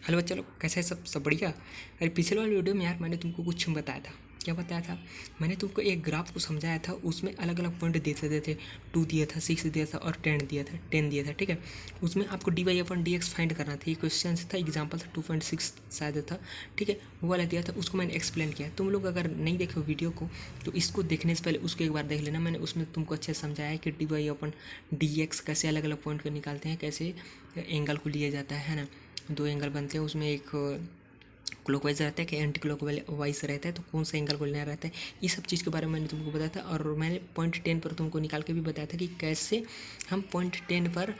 Hello बच्चा लोग, कैसे है? सब बढ़िया। अरे पिछले वाले वीडियो में यार मैंने तुमको कुछ बताया था। क्या बताया था? मैंने तुमको एक ग्राफ को समझाया था, उसमें अलग अलग पॉइंट दे देते थे। 2 दिया था, 6 दिया था और 10 दिया था। ठीक है, उसमें आपको dy/dx फाइंड करना था। ये क्वेश्चन था, एग्जाम्पल था 2.6 शायद था। ठीक है, वो वाला दिया था, उसको मैंने एक्सप्लेन किया। तुम लोग अगर नहीं देखे वीडियो को तो इसको देखने से पहले उसको एक बार देख लेना। मैंने उसमें तुमको अच्छे से समझाया है कि dy/dx कैसे अलग अलग पॉइंट को निकालते हैं, कैसे एंगल को लिया जाता है ना। 2 एंगल बनते हैं, उसमें एक क्लॉकवाइज रहता है कि एंटी क्लॉकवाइज रहता है, तो कौन सा एंगल को लेना रहता है, ये सब चीज़ के बारे में मैंने तुमको बताया था। और मैंने पॉइंट 10 पर तुमको निकाल के भी बताया था कि कैसे हम पॉइंट 10 पर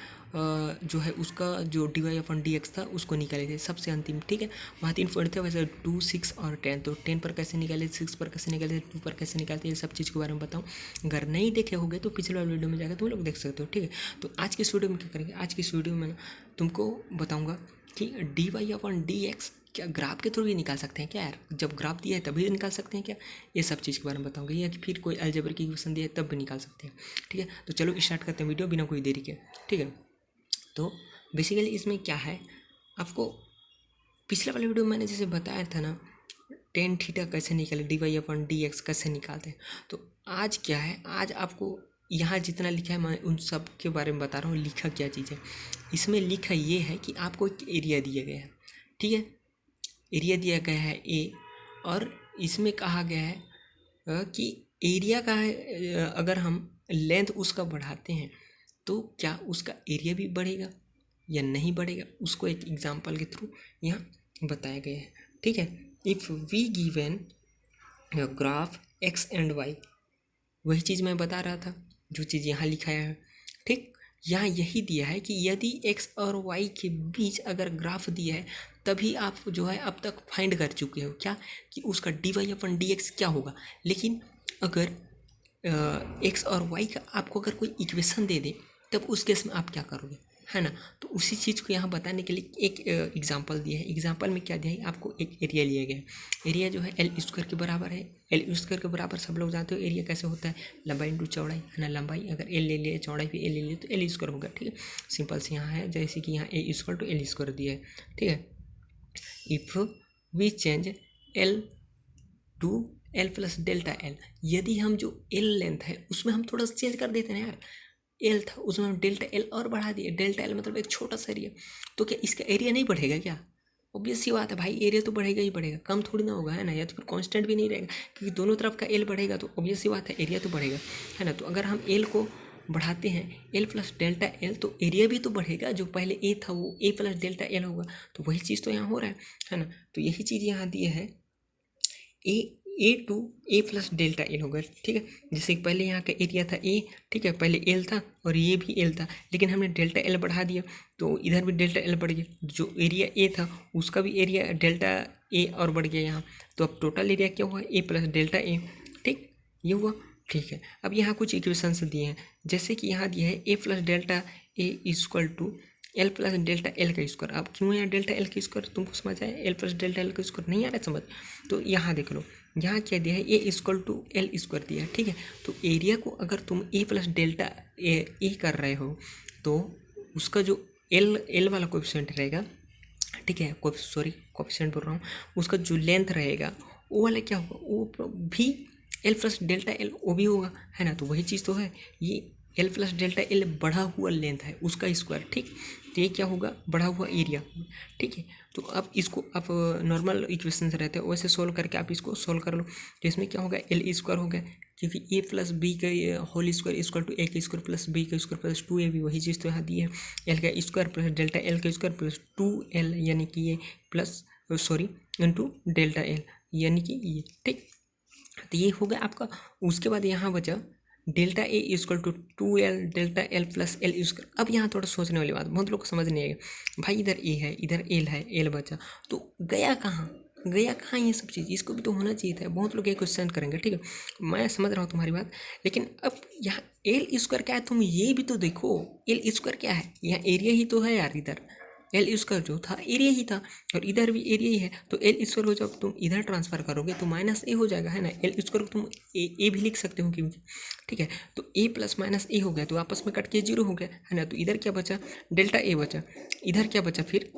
जो है उसका जो dy/dx था उसको निकाले थे सबसे अंतिम। ठीक है, वहाँ 3 पॉइंट थे, वैसे 2, 6 और 10। तो 10 पर कैसे निकाले, 6 पर कैसे निकाले, 2 पर कैसे निकालते, ये सब चीज़ के बारे में बताऊँ। अगर नहीं देखे होगे तो पिछले वाले वीडियो में जाकर तुम लोग देख सकते हो। ठीक है, तो आज की इस वीडियो में क्या करेंगे, आज की इस वीडियो में तुमको बताऊँगा कि dy/dx क्या ग्राफ के थ्रू भी निकाल सकते हैं क्या यार? जब ग्राफ दिया है तभी निकाल सकते हैं क्या? ये सब चीज़ के बारे में बताऊंगा, या कि फिर कोई अलजेब्रा की इक्वेशन दिया है तब भी निकाल सकते हैं। ठीक है, तो चलो स्टार्ट करते हैं वीडियो बिना कोई देरी के। ठीक है, तो बेसिकली इसमें क्या है, आपको पिछले वाले वीडियो में मैंने जैसे बताया था ना, टेन थीटा कैसे निकाले, dy/dx कैसे निकालते हैं। तो आज क्या है, आज आपको यहाँ जितना लिखा है मैं उन सब के बारे में बता रहा हूँ। लिखा क्या चीज़ है इसमें, लिखा ये है कि आपको एक एरिया दिया गया है। ठीक है, एरिया दिया गया है ए, और इसमें कहा गया है कि एरिया का अगर हम लेंथ उसका बढ़ाते हैं तो क्या उसका एरिया भी बढ़ेगा या नहीं बढ़ेगा, उसको एक एग्जांपल के थ्रू यहाँ बताया गया है। ठीक है, if we given graph x and y, वही चीज़ मैं बता रहा था जो चीज़ यहाँ लिखाया है। ठीक, यहाँ यही दिया है कि यदि x और y के बीच अगर ग्राफ दिया है तभी आप जो है अब तक फाइंड कर चुके हो क्या, कि उसका dy/dx क्या होगा। लेकिन अगर x और y का आपको अगर कोई इक्वेशन दे दे तब उस केस में आप क्या करोगे, है ना। तो उसी चीज़ को यहाँ बताने के लिए एक एग्जांपल दिया है। एग्जांपल में क्या दिया है, आपको एक एरिया लिया गया है। एरिया जो है L² के बराबर है। L² के बराबर सब लोग जानते हो एरिया कैसे होता है, लंबाई इंटू चौड़ाई, है ना। लंबाई अगर L ले लिए, चौड़ाई भी L ले लिए तो L² होगा। ठीक है, सिंपल से यहाँ है, जैसे कि यहाँ A=L² दिया है। ठीक है, if we change L to L+Δ L, यदि हम जो L लेंथ है उसमें हम थोड़ा सा चेंज कर देते हैं यार। L था उसमें हम Δ L और बढ़ा दिए। Δ L मतलब एक छोटा सा एरिया, तो क्या इसका एरिया नहीं बढ़ेगा क्या? ऑब्वियस सी बात है भाई, एरिया तो बढ़ेगा ही बढ़ेगा, कम थोड़ी ना होगा, है ना। या तो फिर कांस्टेंट भी नहीं रहेगा, क्योंकि दोनों तरफ का L बढ़ेगा तो ऑब्वियस सी बात है एरिया तो बढ़ेगा, है ना। तो अगर हम L को बढ़ाते हैं L+Δ L तो एरिया भी तो बढ़ेगा। जो पहले A था वो A+Δ L होगा, तो वही चीज़ तो यहाँ हो रहा है ना। तो यही चीज़ यहाँ दिए है, ए टू A+Δ L होगा। ठीक है, जैसे कि पहले यहाँ का एरिया था A, ठीक है, पहले L था और ये भी L था, लेकिन हमने Δ L बढ़ा दिया तो इधर भी Δ L बढ़ गया। जो एरिया A था उसका भी एरिया Δ A और बढ़ गया यहाँ, तो अब टोटल एरिया क्या हुआ, A+Δ A। ठीक, ये हुआ। ठीक है, अब यहाँ कुछ इक्वेशंस दिए हैं, जैसे कि यहाँ दिया है A+Δ A equal to L+Δ L का स्क्वायर। अब क्यों यहाँ Δ L का स्क्वायर, तुमको समझ आया? L+Δ L का स्क्वायर नहीं आ रहा समझ, तो यहाँ देख लो, यहाँ क्या दिया है, A=L² दिया है। ठीक है, तो एरिया को अगर तुम A+Δ A कर रहे हो तो उसका जो L वाला कोएफिशिएंट रहेगा, ठीक है, कोएफिशिएंट बोल रहा हूँ, उसका जो लेंथ रहेगा वो वाला क्या होगा, वो भी L+Δ L वो भी होगा, है ना। तो वही चीज़ तो है, ये L+Δ L बढ़ा हुआ लेंथ है उसका स्क्वायर। ठीक, तो ये क्या होगा, बढ़ा हुआ एरिया। ठीक है, तो अब इसको आप नॉर्मल इक्वेशन से रहते हो वैसे सोल्व करके आप इसको सोल्व कर लो। तो इसमें क्या होगा, L² हो गया, क्योंकि A+B का whole square equal to A का स्क्वायर प्लस B का स्क्वायर प्लस 2AB, वही चीज़ तो यहाँ दी है। L का स्क्वायर प्लस Δ L का स्क्वायर प्लस 2L, यानी कि ये प्लस इंटू Δ L, यानी कि ये। ठीक, तो ये हो गया आपका। उसके बाद यहाँ बचा Δ A equal to 2L Δ L प्लस L²। अब यहाँ थोड़ा सोचने वाली बात, बहुत लोग को समझ नहीं आएगा भाई, इधर A है इधर L है, L बचा तो गया कहाँ, ये सब चीज़, इसको भी तो होना चाहिए था। बहुत लोग ये क्वेश्चन करेंगे, ठीक है, मैं समझ रहा हूँ तुम्हारी बात, लेकिन अब यहाँ L² क्या है तुम ये भी तो देखो। L² क्या है, यहाँ एरिया ही तो है यार, इधर L² जो था एरिया ही था और इधर भी एरिया ही है। तो L² को जब तुम इधर ट्रांसफर करोगे तो -A हो जाएगा, है ना। L² को तुम ए भी लिख सकते हो क्योंकि, ठीक है, तो A प्लस -A हो गया तो आपस में कट के 0 हो गया, है ना। तो इधर क्या बचा, Δ A बचा, इधर क्या बचा फिर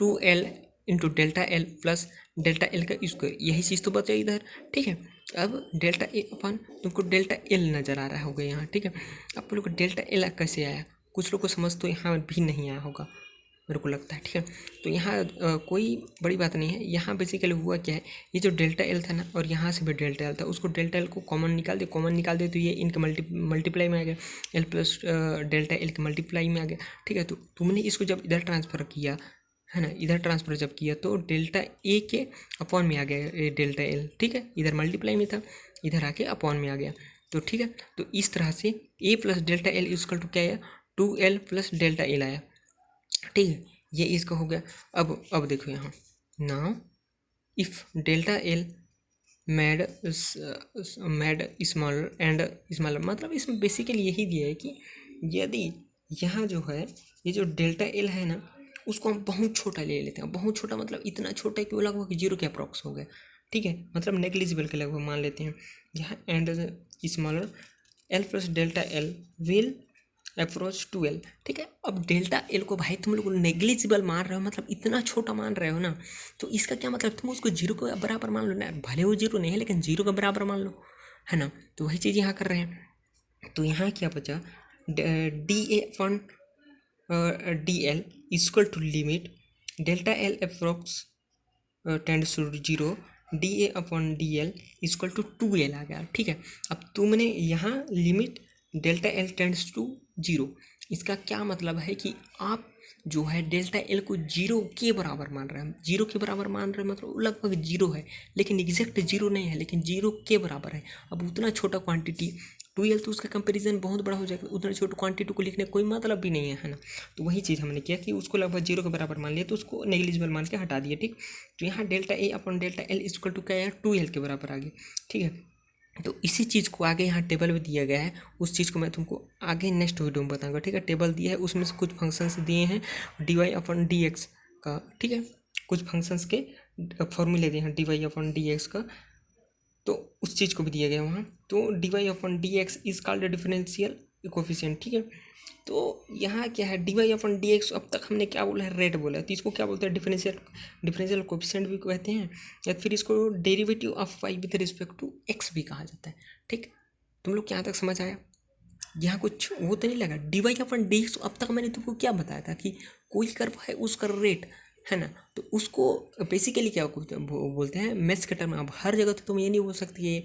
2l into delta L plus delta L का स्क्वायर, यही चीज़ तो बचा इधर, ठीक है। अब डेल्टा ए अपन तुमको डेल्टा एल नज़र आ रहा होगा यहाँ, ठीक है। अब लोग को डेल्टा एल कैसे आया, कुछ लोग को समझ तो यहाँ भी नहीं आया होगा मेरे को लगता है, ठीक है। तो यहाँ कोई बड़ी बात नहीं है। यहाँ बेसिकली हुआ क्या है, ये जो डेल्टा एल था ना और यहाँ से भी डेल्टा एल था, उसको डेल्टा एल को कॉमन निकाल दे तो ये इनके मल्टीप्लाई में आ गया, एल प्लस डेल्टा एल के मल्टीप्लाई में आ गया, ठीक है। तो तुमने इसको जब इधर ट्रांसफ़र किया है ना, इधर ट्रांसफ़र जब किया तो डेल्टा ए के अपॉन में आ गया डेल्टा एल, ठीक है। इधर मल्टीप्लाई में था, इधर आके अपॉन में आ गया, तो ठीक है। तो इस तरह से A plus delta L equal to क्या आया, 2l प्लस डेल्टा एल आया, ठीक है। ये इसका हो गया। अब देखो यहाँ, now if delta L mad smaller and smaller, मतलब इसमें बेसिकली यही दिया है कि यदि यहाँ जो है ये जो डेल्टा एल है ना, उसको हम बहुत छोटा ले लेते हैं। बहुत छोटा मतलब इतना छोटा कि वो लगभग 0 के अप्रॉक्स हो गया, ठीक है, मतलब नेग्लिजिबल के लगभग मान लेते हैं यहाँ। And smaller L plus delta L will approach 2l, ठीक है। अब डेल्टा एल को भाई तुम लोग नेग्लिजिबल मान रहे हो, मतलब इतना छोटा मान रहे हो ना, तो इसका क्या मतलब, तुम उसको 0 के बराबर मान लो ना, भले वो 0 नहीं है लेकिन 0 के बराबर मान लो, है ना। तो वही चीज़ यहाँ कर रहे हैं। तो यहाँ क्या बचा, D A upon D L equal to limit delta L approx tends to 0 D A upon D L equal to 2l आ गया, ठीक है। अब तुमने यहाँ limit delta L tends to 0, इसका क्या मतलब है कि आप जो है डेल्टा एल को 0 के बराबर मान रहे हैं। 0 के बराबर मान रहे हैं मतलब लगभग 0 है, लेकिन एग्जैक्ट 0 नहीं है, लेकिन 0 के बराबर है। अब उतना छोटा क्वांटिटी 2l तो उसका कंपैरिजन बहुत बड़ा हो जाएगा, उतना छोटे क्वांटिटी को लिखने का कोई मतलब भी नहीं है ना। तो वही चीज़ हमने किया कि उसको लगभग 0 के बराबर मान लिया, तो उसको नेग्लिजिबल मान के हटा दिया, ठीक। तो यहाँ delta A upon delta L equal to क्या है, 2l के बराबर आ गया, ठीक है। तो इसी चीज़ को आगे यहाँ टेबल में दिया गया है, उस चीज़ को मैं तुमको आगे नेक्स्ट वीडियो में बताऊंगा, ठीक है। टेबल दिया है, उसमें से कुछ फंक्शंस दिए हैं dy अपॉन dx का, ठीक है। कुछ फंक्शंस के फॉर्मूले दिए हैं dy अपॉन dx का, तो उस चीज़ को भी दिया गया वहाँ। तो dy upon dx is called differential coefficient, ठीक है। तो यहाँ क्या है, dy अपॉन dx, अब तक हमने क्या बोला है, रेट बोला है, तो इसको क्या बोलते हैं, डिफरेंशियल कोफिशिएंट भी कहते हैं, या फिर इसको derivative of y with respect to x भी कहा जाता है, ठीक। तुम लोग यहाँ तक समझ आया, यहाँ कुछ वो तो नहीं लगा। dy अपॉन dx, अब तक मैंने तुमको क्या बताया था कि कोई कर्व है उसका रेट है ना, तो उसको बेसिकली क्या बोलते हैं, मैथ्स के टर्म में। अब हर जगह तो तुम ये नहीं बोल सकती ये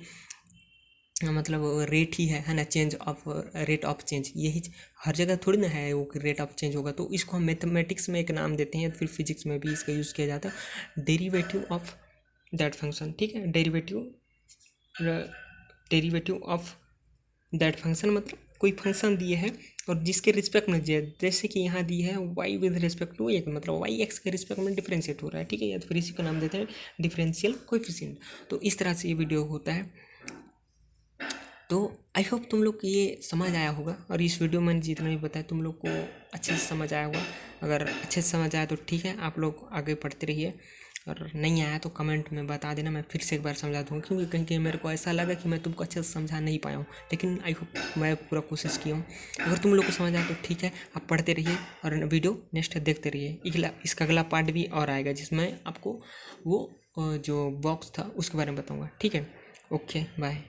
मतलब रेट ही है ना, change of rate of change, यही हर जगह थोड़ी ना है वो रेट ऑफ चेंज होगा। तो इसको हम मैथमेटिक्स में एक नाम देते हैं, फिर फिजिक्स में भी इसका यूज़ किया जाता है, डेरिवेटिव ऑफ दैट फंक्शन, ठीक है। डेरिवेटिव ऑफ दैट फंक्शन मतलब कोई फंक्शन दिए है और जिसके रिस्पेक्ट में दिया, जैसे कि यहाँ दी है y विद रिस्पेक्ट टू एक, मतलब y x के रिस्पेक्ट में डिफरेंशिएट हो रहा है, ठीक है। या तो फिर इसी का नाम देते हैं डिफरेंशियल कोएफिशिएंट। तो इस तरह से ये वीडियो होता है। तो आई होप तुम लोग को ये समझ आया होगा, और इस वीडियो में जितना भी बताया तुम लोग को अच्छे से समझ आया होगा। अगर अच्छे से समझ आया तो ठीक है, आप लोग आगे पढ़ते रहिए, और नहीं आया तो कमेंट में बता देना, मैं फिर से एक बार समझा दूँगा, क्योंकि कहीं कहीं मेरे को ऐसा लगा कि मैं तुमको अच्छे से समझा नहीं पाया हूँ, लेकिन आई होप मैं पूरा कोशिश किया हूँ। अगर तुम लोग को समझ आया तो ठीक है, आप पढ़ते रहिए और वीडियो नेक्स्ट देखते रहिए। इसका अगला पार्ट भी और आएगा, जिसमें आपको वो जो बॉक्स था उसके बारे में बताऊँगा, ठीक है। Okay bye.